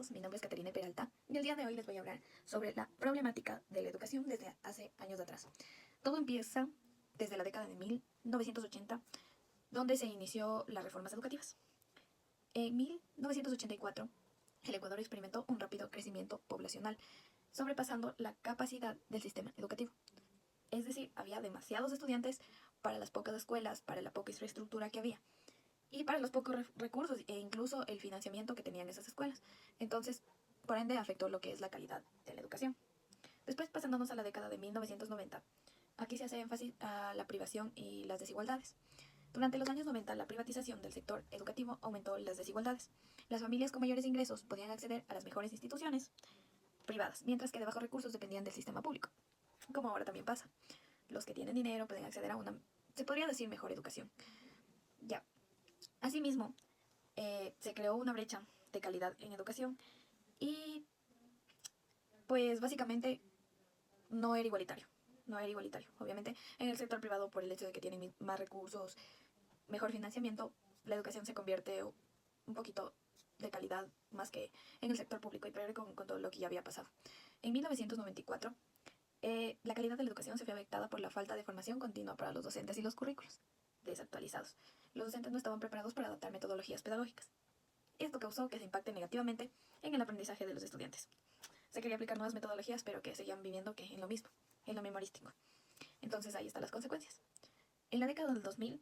todos, mi nombre es Caterina Peralta y el día de hoy les voy a hablar sobre la problemática de la educación desde hace años atrás. Todo empieza desde la década de 1980, donde se inició las reformas educativas. En 1984, el Ecuador experimentó un rápido crecimiento poblacional, sobrepasando la capacidad del sistema educativo. Es decir, había demasiados estudiantes para las pocas escuelas, para la poca infraestructura que había y para los pocos recursos e incluso el financiamiento que tenían esas escuelas. Entonces, por ende, afectó lo que es la calidad de la educación. Después, pasándonos a la década de 1990, aquí se hace énfasis a la privación y las desigualdades. Durante los años 90, la privatización del sector educativo aumentó las desigualdades. Las familias con mayores ingresos podían acceder a las mejores instituciones privadas, mientras que de bajos recursos dependían del sistema público, como ahora también pasa. Los que tienen dinero pueden acceder a una, se podría decir, mejor educación. Ya. Asimismo, se creó una brecha de calidad en educación y pues básicamente no era igualitario. No era igualitario. Obviamente en el sector privado, por el hecho de que tienen más recursos, mejor financiamiento, la educación se convierte un poquito de calidad más que en el sector público y peor con todo lo que ya había pasado. En 1994, la calidad de la educación se fue afectada por la falta de formación continua para los docentes y los currículos desactualizados. Los docentes no estaban preparados para adaptar metodologías pedagógicas. Esto causó que se impacte negativamente en el aprendizaje de los estudiantes. Se quería aplicar nuevas metodologías, pero que seguían viviendo que en lo mismo, en lo memorístico. Entonces ahí están las consecuencias. En la década del 2000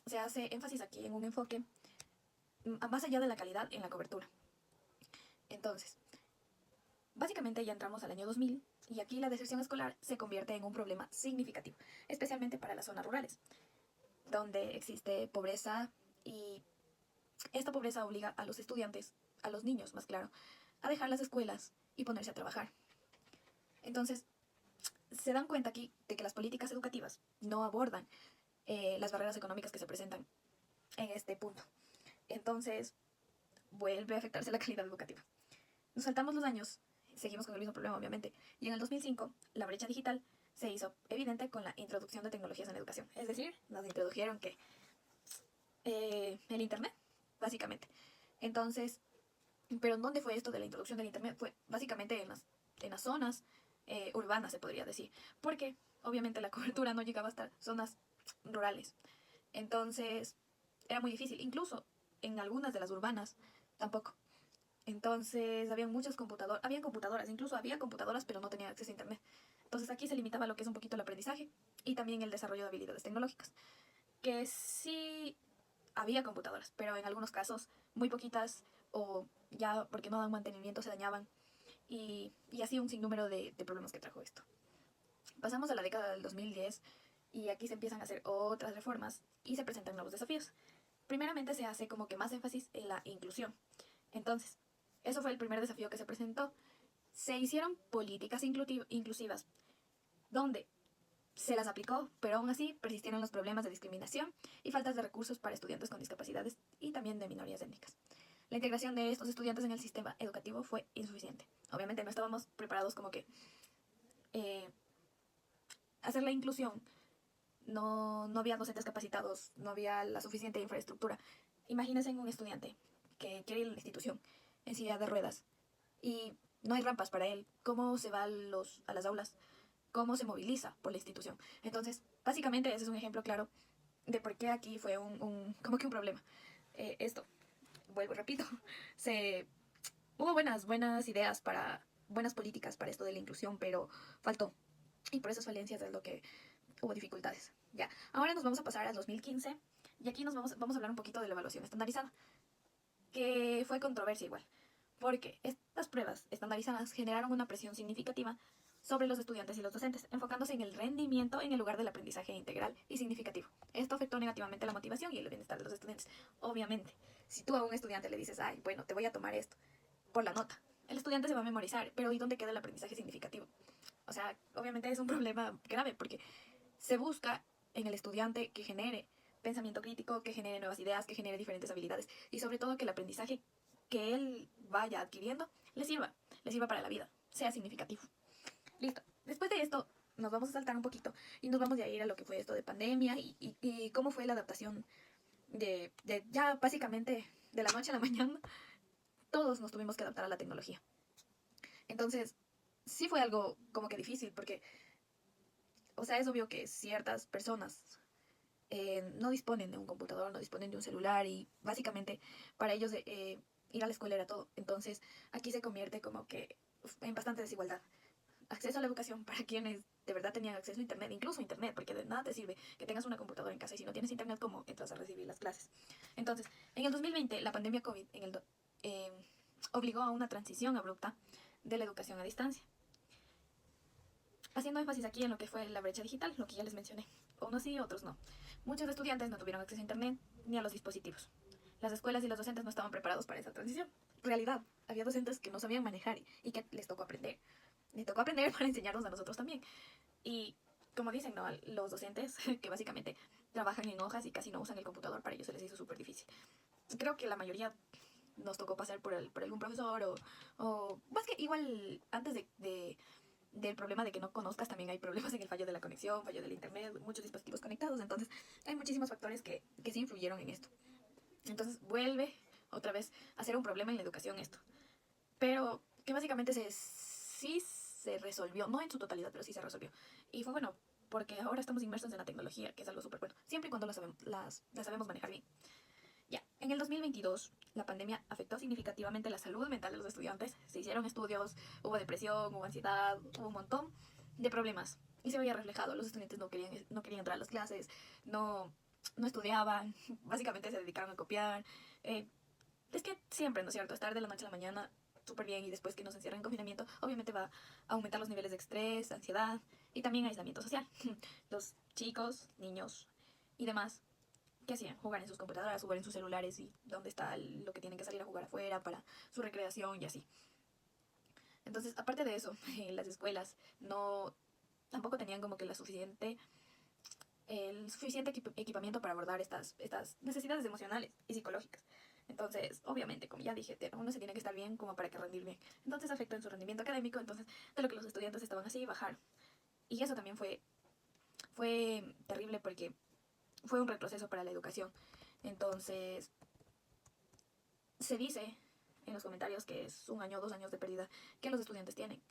se hace énfasis aquí en un enfoque más allá de la calidad en la cobertura. Entonces, básicamente ya entramos al año 2000 y aquí la deserción escolar se convierte en un problema significativo, especialmente para las zonas rurales, donde existe pobreza y esta pobreza obliga a los estudiantes, a los niños más claro, a dejar las escuelas y ponerse a trabajar. Entonces, se dan cuenta aquí de que las políticas educativas no abordan las barreras económicas que se presentan en este punto. Entonces, vuelve a afectarse la calidad educativa. Nos saltamos los años, seguimos con el mismo problema obviamente, y en el 2005 la brecha digital se hizo evidente con la introducción de tecnologías en la educación. Es decir, nos introdujeron que el internet, básicamente. Entonces, pero ¿en dónde fue esto de la introducción del internet? Fue básicamente en las zonas urbanas, se podría decir, porque obviamente la cobertura no llegaba hasta zonas rurales. Entonces, era muy difícil, incluso en algunas de las urbanas tampoco. Entonces, habían computadoras, incluso había computadoras, pero no tenían acceso a internet. Entonces, aquí se limitaba lo que es un poquito el aprendizaje y también el desarrollo de habilidades tecnológicas, que sí había computadoras, pero en algunos casos muy poquitas o ya porque no dan mantenimiento se dañaban y así un sinnúmero de problemas que trajo esto. Pasamos a la década del 2010 y aquí se empiezan a hacer otras reformas y se presentan nuevos desafíos. Primeramente se hace como que más énfasis en la inclusión. Entonces, eso fue el primer desafío que se presentó. Se hicieron políticas inclusivas donde se las aplicó, pero aún así persistieron los problemas de discriminación y faltas de recursos para estudiantes con discapacidades y también de minorías étnicas. La integración de estos estudiantes en el sistema educativo fue insuficiente. Obviamente no estábamos preparados como que eh, hacer la inclusión. No había docentes capacitados, no había la suficiente infraestructura. Imagínense un estudiante que quiere ir a la institución en silla de ruedas y no hay rampas para él. ¿Cómo se va a las aulas? ¿Cómo se moviliza por la institución? Entonces, básicamente ese es un ejemplo claro de por qué aquí fue como que un problema. Esto, vuelvo, repito, se hubo buenas ideas buenas políticas para esto de la inclusión, pero faltó. Y por esas falencias es lo que hubo dificultades. Ya, ahora nos vamos a pasar al 2015 y aquí vamos a hablar un poquito de la evaluación estandarizada, que fue controversia igual, porque estas pruebas estandarizadas generaron una presión significativa sobre los estudiantes y los docentes, enfocándose en el rendimiento en el lugar del aprendizaje integral y significativo. Esto afectó negativamente la motivación y el bienestar de los estudiantes. Obviamente, si tú a un estudiante le dices, ay, bueno, te voy a tomar esto por la nota, el estudiante se va a memorizar, pero ¿y dónde queda el aprendizaje significativo? O sea, obviamente es un problema grave porque se busca en el estudiante que genere pensamiento crítico, que genere nuevas ideas, que genere diferentes habilidades y sobre todo que el aprendizaje que él vaya adquiriendo le sirva para la vida, sea significativo. Listo. Después de esto nos vamos a saltar un poquito y nos vamos a ir a lo que fue esto de pandemia y cómo fue la adaptación de ya básicamente de la noche a la mañana todos nos tuvimos que adaptar a la tecnología. Entonces, sí fue algo como que difícil porque, o sea, es obvio que ciertas personas no disponen de un computador, no disponen de un celular y básicamente para ellos ir a la escuela era todo. Entonces, aquí se convierte como que en bastante desigualdad. Acceso a la educación para quienes de verdad tenían acceso a internet, incluso a internet, porque de nada te sirve que tengas una computadora en casa y si no tienes internet, ¿cómo entras a recibir las clases? Entonces, en el 2020, la pandemia COVID eh, obligó a una transición abrupta de la educación a distancia. Haciendo énfasis aquí en lo que fue la brecha digital, lo que ya les mencioné. Unos sí, otros no. Muchos estudiantes no tuvieron acceso a internet ni a los dispositivos. Las escuelas y los docentes no estaban preparados para esa transición. Realidad, había docentes que no sabían manejar y que les tocó aprender. Les tocó aprender para enseñarnos a nosotros también. Y como dicen, ¿no? Los docentes que básicamente trabajan en hojas y casi no usan el computador, para ellos se les hizo súper difícil. Creo que la mayoría nos tocó pasar por algún profesor o más que igual antes del problema de que no conozcas, también hay problemas en el fallo de la conexión, fallo del internet, muchos dispositivos conectados, entonces hay muchísimos factores que sí influyeron en esto. Entonces vuelve otra vez a ser un problema en la educación esto, pero que básicamente sí se resolvió, no en su totalidad, pero sí se resolvió. Y fue bueno, porque ahora estamos inmersos en la tecnología, que es algo súper bueno, siempre y cuando las sabemos manejar bien. Ya, en el 2022 la pandemia afectó significativamente la salud mental de los estudiantes. Se hicieron estudios, hubo depresión, hubo ansiedad, hubo un montón de problemas. Y se veía reflejado, los estudiantes no querían entrar a las clases, no estudiaban, básicamente se dedicaron a copiar. Eh, es que siempre, ¿no es cierto? Estar de la noche a la mañana súper bien y después que nos encierran en confinamiento, obviamente va a aumentar los niveles de estrés, ansiedad y también aislamiento social. Los chicos, niños y demás, ¿qué hacían? Jugar en sus computadoras, jugar en sus celulares y dónde está lo que tienen que salir a jugar afuera para su recreación y así. Entonces, aparte de eso, las escuelas no tampoco tenían como que el suficiente equipamiento para abordar estas necesidades emocionales y psicológicas. Entonces, obviamente, como ya dije, uno se tiene que estar bien como para que rendir bien. Entonces afectó en su rendimiento académico, entonces de lo que los estudiantes estaban así, bajar. Y eso también fue terrible porque fue un retroceso para la educación. Entonces, se dice en los comentarios que es 1 año o 2 años de pérdida que los estudiantes tienen.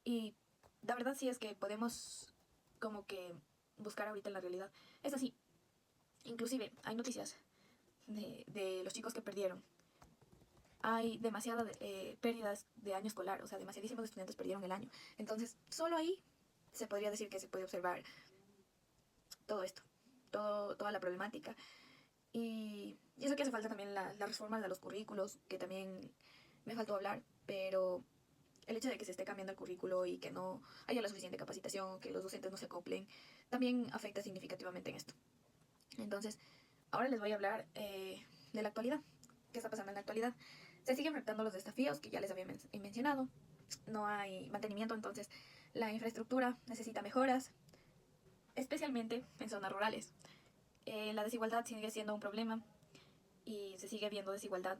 Y la verdad sí es que podemos como que buscar ahorita en la realidad. Es así. Inclusive hay noticias de los chicos que perdieron. Hay demasiadas pérdidas de año escolar, o sea, demasiadísimos estudiantes perdieron el año. Entonces, solo ahí se podría decir que se puede observar todo esto, toda la problemática. Y eso que hace falta también la reforma de los currículos, que también me faltó hablar, pero el hecho de que se esté cambiando el currículo y que no haya la suficiente capacitación, que los docentes no se acoplen, también afecta significativamente en esto. Entonces, ahora les voy a hablar de la actualidad. ¿Qué está pasando en la actualidad? Se siguen enfrentando los desafíos que ya les había mencionado. No hay mantenimiento, entonces la infraestructura necesita mejoras, especialmente en zonas rurales. La desigualdad sigue siendo un problema y se sigue viendo desigualdad.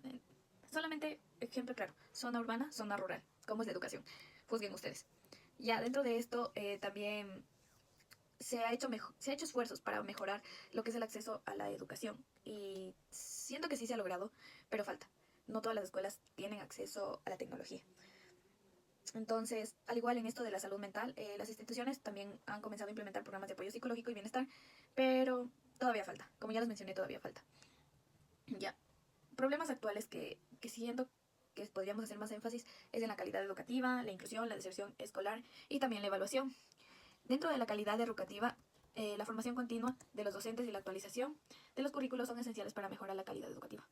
Solamente, ejemplo claro, zona urbana, zona rural. ¿Cómo es la educación? Juzguen ustedes. Ya dentro de esto también se ha hecho esfuerzos para mejorar lo que es el acceso a la educación. Y siento que sí se ha logrado, pero falta. No todas las escuelas tienen acceso a la tecnología. Entonces, al igual en esto de la salud mental, las instituciones también han comenzado a implementar programas de apoyo psicológico y bienestar, pero todavía falta. Como ya les mencioné, todavía falta. Ya. Problemas actuales que siento que podríamos hacer más énfasis es en la calidad educativa, la inclusión, la deserción escolar y también la evaluación. Dentro de la calidad educativa, la formación continua de los docentes y la actualización de los currículos son esenciales para mejorar la calidad educativa.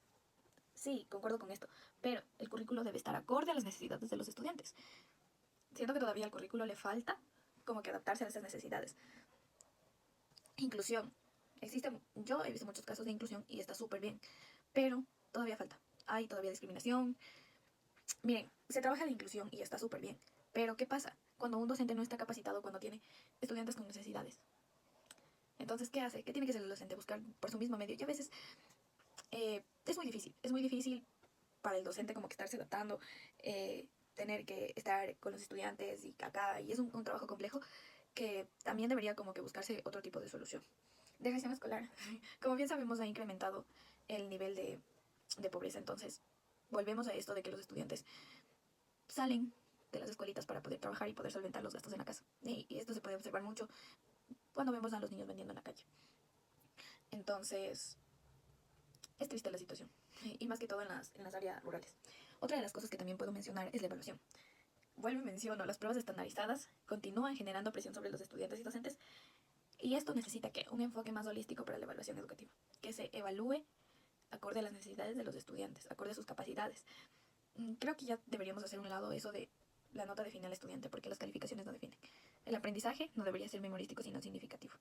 Sí, concuerdo con esto, pero el currículo debe estar acorde a las necesidades de los estudiantes. Siento que todavía al currículo le falta como que adaptarse a esas necesidades. Inclusión. Yo he visto muchos casos de inclusión y está súper bien, pero todavía falta. Hay todavía discriminación. Miren, se trabaja la inclusión y está súper bien, pero ¿qué pasa cuando un docente no está capacitado, cuando tiene estudiantes con necesidades? Entonces, ¿qué hace? ¿Qué tiene que hacer el docente? Buscar por su mismo medio. Y a veces es muy difícil para el docente como que estarse adaptando, tener que estar con los estudiantes y acá, y es un trabajo complejo que también debería como que buscarse otro tipo de solución. Degresión escolar. Como bien sabemos, ha incrementado el nivel de pobreza, entonces volvemos a esto de que los estudiantes salen de las escuelitas para poder trabajar y poder solventar los gastos en la casa. Y esto se puede observar mucho cuando vemos a los niños vendiendo en la calle. Entonces, es triste la situación. Y más que todo en las áreas rurales. Otra de las cosas que también puedo mencionar es la evaluación. Vuelvo y menciono, las pruebas estandarizadas continúan generando presión sobre los estudiantes y docentes. Y esto necesita que un enfoque más holístico para la evaluación educativa. Que se evalúe acorde a las necesidades de los estudiantes, acorde a sus capacidades. Creo que ya deberíamos hacer un lado eso de la nota define al estudiante, porque las calificaciones no definen. El aprendizaje no debería ser memorístico, sino significativo.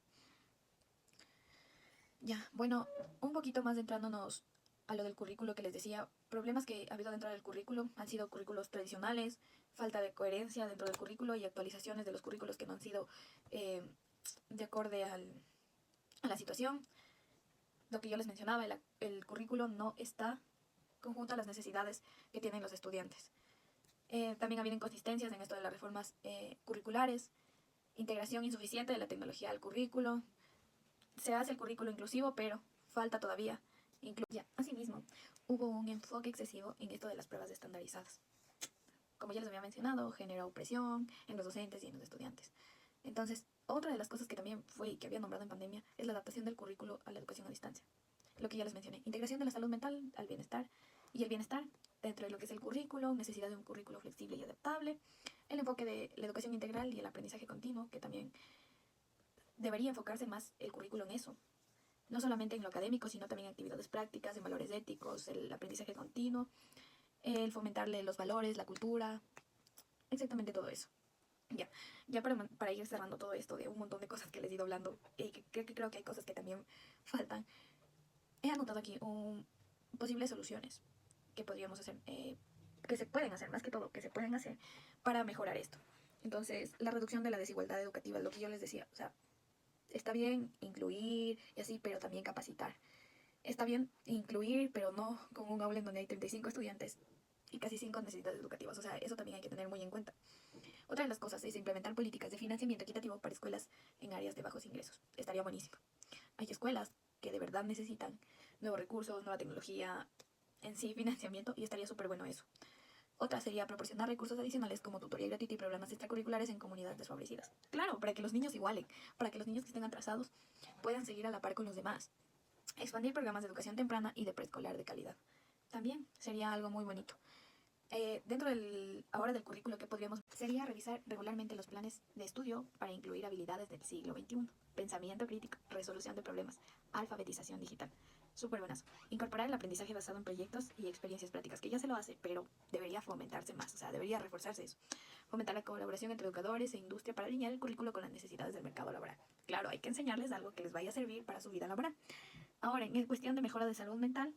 Ya, bueno, un poquito más centrándonos a lo del currículo que les decía, problemas que ha habido dentro del currículo han sido currículos tradicionales, falta de coherencia dentro del currículo y actualizaciones de los currículos que no han sido eh, de acorde a la situación. Lo que yo les mencionaba, el currículo no está conjunto a las necesidades que tienen los estudiantes. También ha habido inconsistencias en esto de las reformas curriculares, integración insuficiente de la tecnología al currículo. Se hace el currículo inclusivo, pero falta todavía incluir. Asimismo, hubo un enfoque excesivo en esto de las pruebas estandarizadas. Como ya les había mencionado, generó presión en los docentes y en los estudiantes. Entonces, otra de las cosas que también fue y que había nombrado en pandemia es la adaptación del currículo a la educación a distancia. Lo que ya les mencioné, integración de la salud mental al bienestar y el bienestar dentro de lo que es el currículo, necesidad de un currículo flexible y adaptable, el enfoque de la educación integral y el aprendizaje continuo, que también debería enfocarse más el currículo en eso, no solamente en lo académico, sino también en actividades prácticas, en valores éticos, el aprendizaje continuo, el fomentarle los valores, la cultura, exactamente todo eso. Ya para ir cerrando todo esto de un montón de cosas que les he ido hablando, que creo que hay cosas que también faltan, he anotado aquí posibles soluciones que podríamos hacer, que se pueden hacer, más que todo, que se pueden hacer para mejorar esto. Entonces, la reducción de la desigualdad educativa, lo que yo les decía, o sea, está bien incluir y así, pero también capacitar. Está bien incluir, pero no con un aula en donde hay 35 estudiantes y casi 5 necesidades educativas. O sea, eso también hay que tener muy en cuenta. Otra de las cosas es implementar políticas de financiamiento equitativo para escuelas en áreas de bajos ingresos. Estaría buenísimo. Hay escuelas que de verdad necesitan nuevos recursos, nueva tecnología, en sí financiamiento, y estaría súper bueno eso. Otra sería proporcionar recursos adicionales como tutoría gratuita y programas extracurriculares en comunidades desfavorecidas. Claro, para que los niños igualen, para que los niños que estén atrasados puedan seguir a la par con los demás. Expandir programas de educación temprana y de preescolar de calidad. También sería algo muy bonito. Dentro ahora del currículo que podríamos sería revisar regularmente los planes de estudio para incluir habilidades del siglo XXI, pensamiento crítico, resolución de problemas, alfabetización digital. Súper buenas. Incorporar el aprendizaje basado en proyectos y experiencias prácticas, que ya se lo hace, pero debería fomentarse más, o sea, debería reforzarse eso. Fomentar la colaboración entre educadores e industria para alinear el currículo con las necesidades del mercado laboral. Claro, hay que enseñarles algo que les vaya a servir para su vida laboral. Ahora, en cuestión de mejora de salud mental,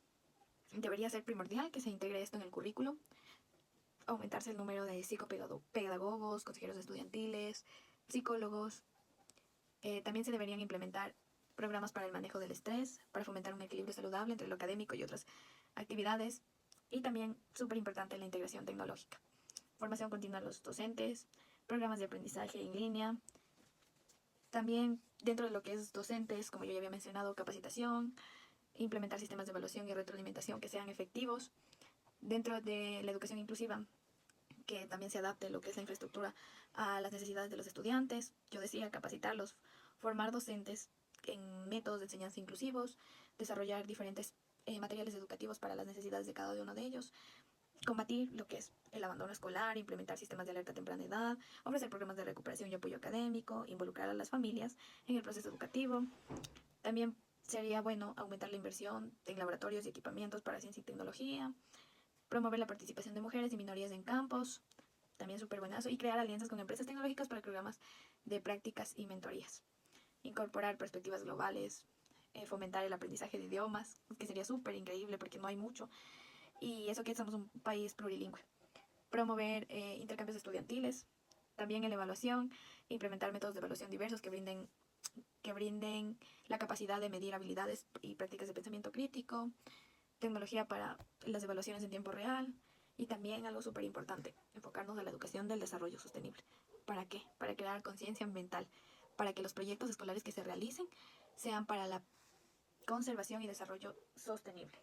debería ser primordial que se integre esto en el currículo, aumentarse el número de psicopedagogos, consejeros estudiantiles, psicólogos. También se deberían implementar programas para el manejo del estrés, para fomentar un equilibrio saludable entre lo académico y otras actividades. Y también, súper importante, la integración tecnológica. Formación continua a los docentes, programas de aprendizaje en línea. También, dentro de lo que es docentes, como yo ya había mencionado, capacitación, implementar sistemas de evaluación y retroalimentación que sean efectivos. Dentro de la educación inclusiva, que también se adapte lo que es la infraestructura a las necesidades de los estudiantes. Yo decía, capacitarlos, formar docentes en métodos de enseñanza inclusivos, desarrollar diferentes materiales educativos para las necesidades de cada uno de ellos, combatir lo que es el abandono escolar, implementar sistemas de alerta a temprana edad, ofrecer programas de recuperación y apoyo académico, involucrar a las familias en el proceso educativo. También sería bueno aumentar la inversión en laboratorios y equipamientos para ciencia y tecnología, promover la participación de mujeres y minorías en campos, también súper buenazo, y crear alianzas con empresas tecnológicas para programas de prácticas y mentorías. Incorporar perspectivas globales, fomentar el aprendizaje de idiomas, que sería súper increíble porque no hay mucho, y eso que somos un país plurilingüe. Promover intercambios estudiantiles, también en la evaluación, implementar métodos de evaluación diversos que brinden la capacidad de medir habilidades y prácticas de pensamiento crítico, tecnología para las evaluaciones en tiempo real y también algo súper importante, enfocarnos en la educación del desarrollo sostenible. ¿Para qué? Para crear conciencia ambiental, para que los proyectos escolares que se realicen sean para la conservación y desarrollo sostenible.